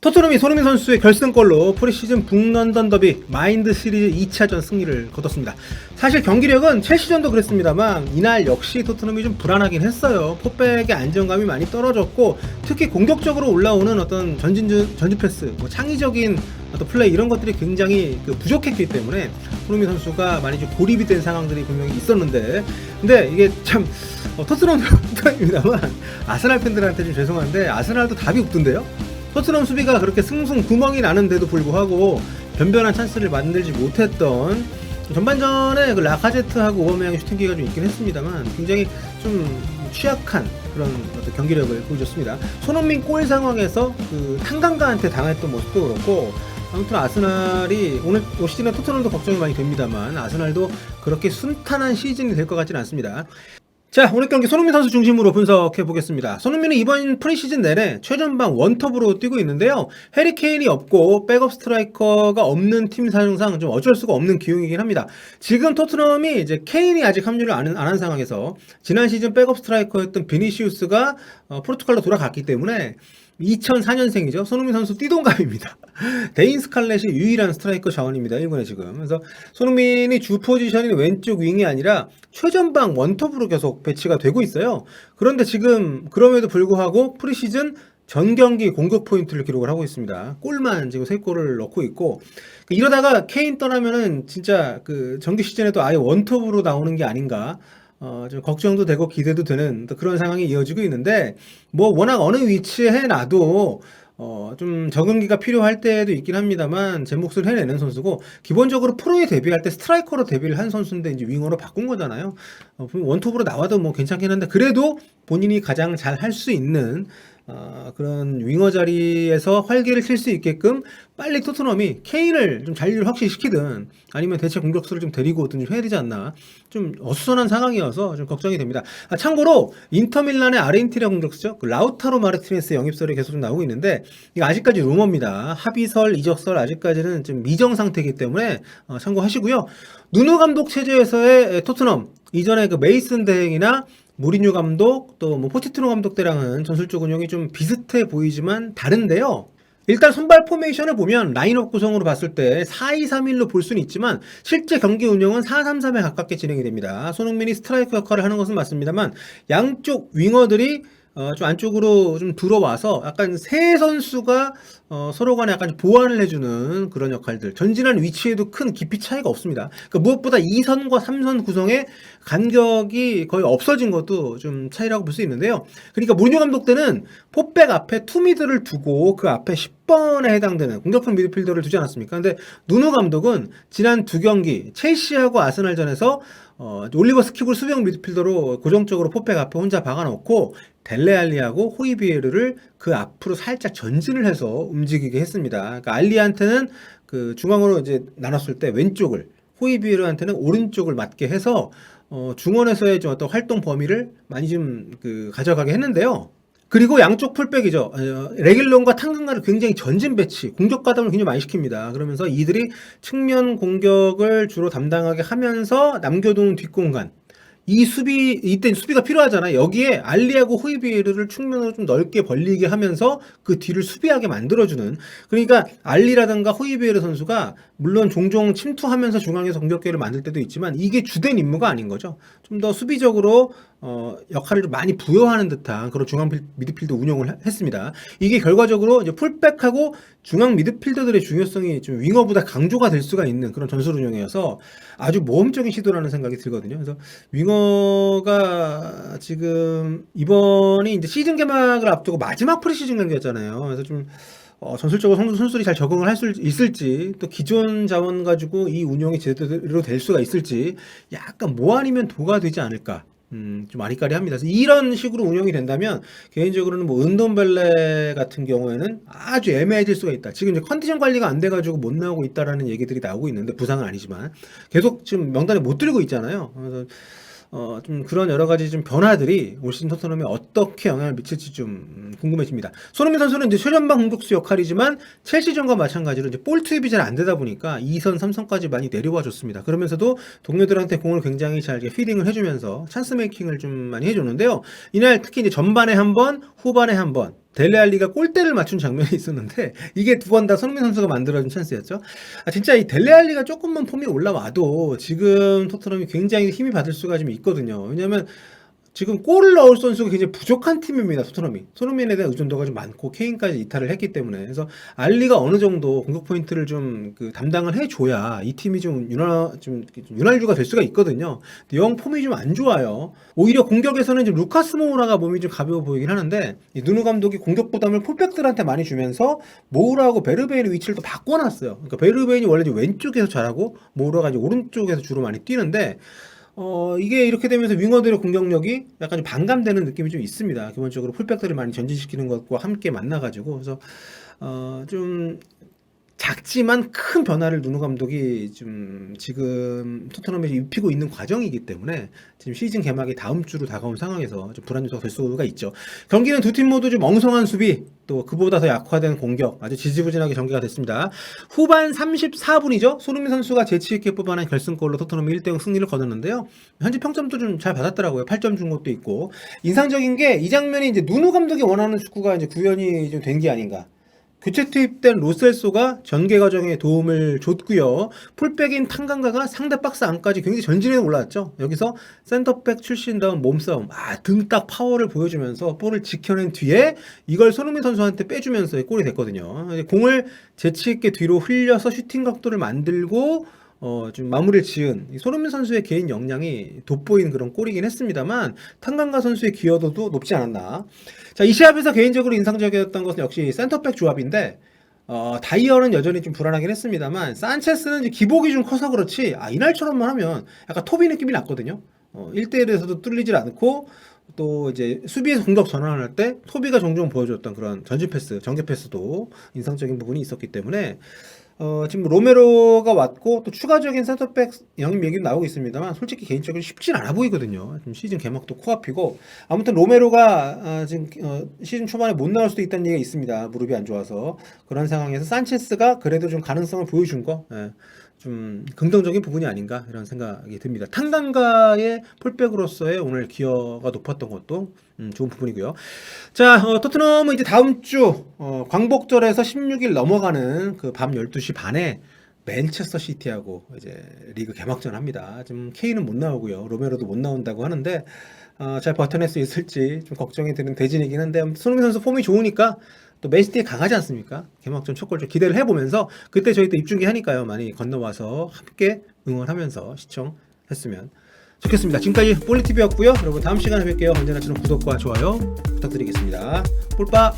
토트넘이 손흥민 선수의 결승골로 프리시즌 북런던 더비 마인드 시리즈 2차전 승리를 거뒀습니다. 사실 경기력은 첼시전도 그랬습니다만 이날 역시 토트넘이 좀 불안하긴 했어요. 포백의 안정감이 많이 떨어졌고 특히 공격적으로 올라오는 어떤 전진 패스, 창의적인 어떤 플레이 이런 것들이 굉장히 부족했기 때문에 손흥민 선수가 많이 좀 고립이 된 상황들이 분명히 있었는데, 근데 이게 참 토트넘입니다만 아스날 팬들한테 좀 죄송한데 아스날도 답이 없던데요. 토트넘 수비가 그렇게 승승구멍이 나는데도 불구하고 변변한 찬스를 만들지 못했던, 전반전에 그 라카제트하고 오바메양의 슈팅기가 좀 있긴 했습니다만 굉장히 좀 취약한 그런 어떤 경기력을 보여줬습니다. 손흥민 골 상황에서 그 탄강가한테 당했던 모습도 그렇고, 아무튼 아스날이 올 시즌에 토트넘도 걱정이 많이 됩니다만 아스날도 그렇게 순탄한 시즌이 될 것 같지는 않습니다. 자, 오늘 경기 손흥민 선수 중심으로 분석해 보겠습니다. 손흥민은 이번 프리시즌 내내 최전방 원톱으로 뛰고 있는데요. 해리 케인이 없고 백업 스트라이커가 없는 팀 사정상 좀 어쩔 수가 없는 기용이긴 합니다. 지금 토트넘이 이제 케인이 아직 합류를 안 한 상황에서 지난 시즌 백업 스트라이커였던 비니시우스가 포르투갈로 돌아갔기 때문에 2004년생이죠. 손흥민 선수 띠동갑입니다. 데인 스칼렛이 유일한 스트라이커 자원입니다. 1군에 지금. 그래서 손흥민이 주 포지션인 왼쪽 윙이 아니라 최전방 원톱으로 계속 배치가 되고 있어요. 그런데 지금 그럼에도 불구하고 프리시즌 전 경기 공격 포인트를 기록을 하고 있습니다. 골만 지금 3골을 넣고 있고, 이러다가 케인 떠나면은 진짜 그 정규 시즌에도 아예 원톱으로 나오는 게 아닌가, 좀 걱정도 되고 기대도 되는 그런 상황이 이어지고 있는데, 워낙 어느 위치에 해놔도 좀 적응기가 필요할 때도 있긴 합니다만 제 몫을 해내는 선수고, 기본적으로 프로에 데뷔할 때 스트라이커로 데뷔를 한 선수인데 이제 윙어로 바꾼 거잖아요. 원톱으로 나와도 괜찮긴 한데 그래도 본인이 가장 잘 할 수 있는 그런 윙어 자리에서 활기를 칠 수 있게끔 빨리 토트넘이 케인을 좀 잔류를 확실시키든 아니면 대체 공격수를 좀 데리고 오든 좀 해야 되지 않나, 좀 어수선한 상황이어서 좀 걱정이 됩니다. 참고로 인터밀란의 아르헨티나 공격수죠, 그 라우타로 마르티네스 영입설이 계속 좀 나오고 있는데 이거 아직까지 루머입니다. 합의설, 이적설 아직까지는 좀 미정 상태이기 때문에 참고하시고요. 누누 감독 체제에서의 토트넘, 이전에 그 메이슨 대행이나 무리뉴 감독, 또 포체티노 감독 때랑은 전술적 운영이 좀 비슷해 보이지만 다른데요. 일단 선발 포메이션을 보면 라인업 구성으로 봤을 때 4-2-3-1로 볼 수는 있지만 실제 경기 운영은 4-3-3에 가깝게 진행이 됩니다. 손흥민이 스트라이커 역할을 하는 것은 맞습니다만 양쪽 윙어들이 좀 안쪽으로 좀 들어와서 약간 세 선수가 서로 간에 약간 보완을 해주는 그런 역할들, 전진한 위치에도 큰 깊이 차이가 없습니다. 그러니까 무엇보다 2선과 3선 구성의 간격이 거의 없어진 것도 좀 차이라고 볼 수 있는데요. 그러니까 무리뉴 감독 때는 포백 앞에 투미드를 두고 그 앞에 10번에 해당되는 공격형 미드필더를 두지 않았습니까? 근데 누누 감독은 지난 두 경기 첼시하고 아스날전에서 올리버 스키볼 수비형 미드필더로 고정적으로 포백 앞에 혼자 박아놓고 델레알리하고 호이비에르를 그 앞으로 살짝 전진을 해서 움직이게 했습니다. 그러니까 알리한테는 그 중앙으로 이제 나눴을 때 왼쪽을, 호이비에르한테는 오른쪽을 맡게 해서 중원에서의 좀 어떤 활동 범위를 많이 좀 가져가게 했는데요. 그리고 양쪽 풀백이죠. 레길론과 탕강가를 굉장히 전진 배치, 공격 가담을 굉장히 많이 시킵니다. 그러면서 이들이 측면 공격을 주로 담당하게 하면서 남겨두는 뒷공간, 이때 수비가 필요하잖아요. 여기에 알리하고 호이비에르를 측면으로 좀 넓게 벌리게 하면서 그 뒤를 수비하게 만들어주는, 그러니까 알리라든가 호이비에르 선수가 물론 종종 침투하면서 중앙에서 공격 기회를 만들 때도 있지만 이게 주된 임무가 아닌 거죠. 좀 더 수비적으로 역할을 좀 많이 부여하는 듯한 그런 중앙 미드필더 운영을 했습니다. 이게 결과적으로 이제 풀백하고 중앙 미드필더들의 중요성이 좀 윙어보다 강조가 될 수가 있는 그런 전술 운영이어서 아주 모험적인 시도라는 생각이 들거든요. 그래서 윙어가 지금 이번이 이제 시즌 개막을 앞두고 마지막 프리시즌 경기였잖아요. 그래서 좀 전술적으로 선수들이 잘 적응을 할 수 있을지, 또 기존 자원 가지고 이 운영이 제대로 될 수가 있을지 약간 뭐 아니면 도가 되지 않을까, 좀 아리까리합니다. 그래서 이런 식으로 운영이 된다면 개인적으로는 은돈벨레 같은 경우에는 아주 애매해질 수가 있다. 지금 이제 컨디션 관리가 안 돼가지고 못 나오고 있다라는 얘기들이 나오고 있는데, 부상은 아니지만 계속 지금 명단에 못 들고 있잖아요. 그래서 좀 그런 여러 가지 좀 변화들이 올 시즌 토트넘에 어떻게 영향을 미칠지 좀 궁금해집니다. 손흥민 선수는 이제 최전방 공격수 역할이지만 첼시전과 마찬가지로 이제 볼 투입이 잘 안 되다 보니까 2선, 3선까지 많이 내려와 줬습니다. 그러면서도 동료들한테 공을 굉장히 잘 피딩을 해주면서 찬스 메이킹을 좀 많이 해줬는데요. 이날 특히 이제 전반에 한 번, 후반에 한 번, 델레알리가 골대를 맞춘 장면이 있었는데 이게 두 번 다 손흥민 선수가 만들어준 찬스였죠. 진짜 이 델레알리가 조금만 폼이 올라와도 지금 토트넘이 굉장히 힘이 받을 수가 좀 있거든요. 왜냐면 지금 골을 넣을 선수가 굉장히 부족한 팀입니다. 토트넘이. 손흥민에 대한 의존도가 좀 많고 케인까지 이탈을 했기 때문에 그래서 알리가 어느 정도 공격 포인트를 좀 담당을 해줘야 이 팀이 좀 윤활유가 될 수가 있거든요. 영 폼이 좀 안 좋아요. 오히려 공격에서는 지금 루카스 모우라가 몸이 좀 가벼워 보이긴 하는데 이 누누 감독이 공격 부담을 풀백들한테 많이 주면서 모우라하고 베르베인의 위치를 또 바꿔놨어요. 그러니까 베르베인이 원래 왼쪽에서 잘하고 모우라가 이제 오른쪽에서 주로 많이 뛰는데. 이게 이렇게 되면서 윙어들의 공격력이 약간 좀 반감되는 느낌이 좀 있습니다. 기본적으로 풀백들을 많이 전진시키는 것과 함께 만나가지고 그래서 좀 작지만 큰 변화를 누누 감독이 좀 지금 토트넘에 입히고 있는 과정이기 때문에 지금 시즌 개막이 다음 주로 다가온 상황에서 좀 불안 요소가 될 수가 있죠. 경기는 두 팀 모두 좀 엉성한 수비 또 그보다 더 약화된 공격 아주 지지부진하게 전개가 됐습니다. 후반 34분이죠. 손흥민 선수가 재치있게 뽑아낸 결승골로 토트넘이 1대0 승리를 거뒀는데요. 현재 평점도 좀 잘 받았더라고요. 8점 준 것도 있고 인상적인 게 이 장면이 이제 누누 감독이 원하는 축구가 이제 구현이 좀 된 게 아닌가. 교체 투입된 로셀소가 전개 과정에 도움을 줬고요. 풀백인 탕강가가 상대 박스 안까지 굉장히 전진해 올라왔죠. 여기서 센터백 출신다운 몸싸움, 등딱 파워를 보여주면서 볼을 지켜낸 뒤에 이걸 손흥민 선수한테 빼주면서 골이 됐거든요. 공을 재치있게 뒤로 흘려서 슈팅 각도를 만들고 좀 마무리를 지은 손흥민 선수의 개인 역량이 돋보이는 그런 골이긴 했습니다만 탕강가 선수의 기여도도 높지 않았나. 자, 이 시합에서 개인적으로 인상적이었던 것은 역시 센터백 조합인데 다이어는 여전히 좀 불안하긴 했습니다만 산체스는 이제 기복이 좀 커서 그렇지 이날처럼만 하면 약간 토비 느낌이 났거든요. 1대1에서도 뚫리질 않고 또 이제 수비에서 공격 전환을 할 때 토비가 종종 보여줬던 그런 전진 패스, 전개 패스도 인상적인 부분이 있었기 때문에 지금 로메로가 왔고 또 추가적인 센터백 영입 얘기도 나오고 있습니다만 솔직히 개인적으로 쉽진 않아 보이거든요. 지금 시즌 개막도 코앞이고 아무튼 로메로가 지금 시즌 초반에 못 나올 수도 있다는 얘기가 있습니다. 무릎이 안 좋아서 그런 상황에서 산체스가 그래도 좀 가능성을 보여준 거 좀 긍정적인 부분이 아닌가 이런 생각이 듭니다. 탕강가의 풀백으로서의 오늘 기여가 높았던 것도 좋은 부분이고요. 자, 토트넘은 이제 다음 주 광복절에서 16일 넘어가는 그 밤 12시 반에 맨체스터 시티하고 이제 리그 개막전 합니다. 지금 케인은 못 나오고요. 로메로도 못 나온다고 하는데 잘 버텨낼 수 있을지 좀 걱정이 되는 대진이긴 한데 손흥민 선수 폼이 좋으니까 또 맨시티에 강하지 않습니까? 개막전 첫 골 좀 기대를 해보면서 그때 저희 또 입중계 하니까요. 많이 건너와서 함께 응원하면서 시청했으면 좋겠습니다. 지금까지 볼리TV였고요. 여러분 다음 시간에 뵐게요. 언제나처럼 구독과 좋아요 부탁드리겠습니다. 볼빠!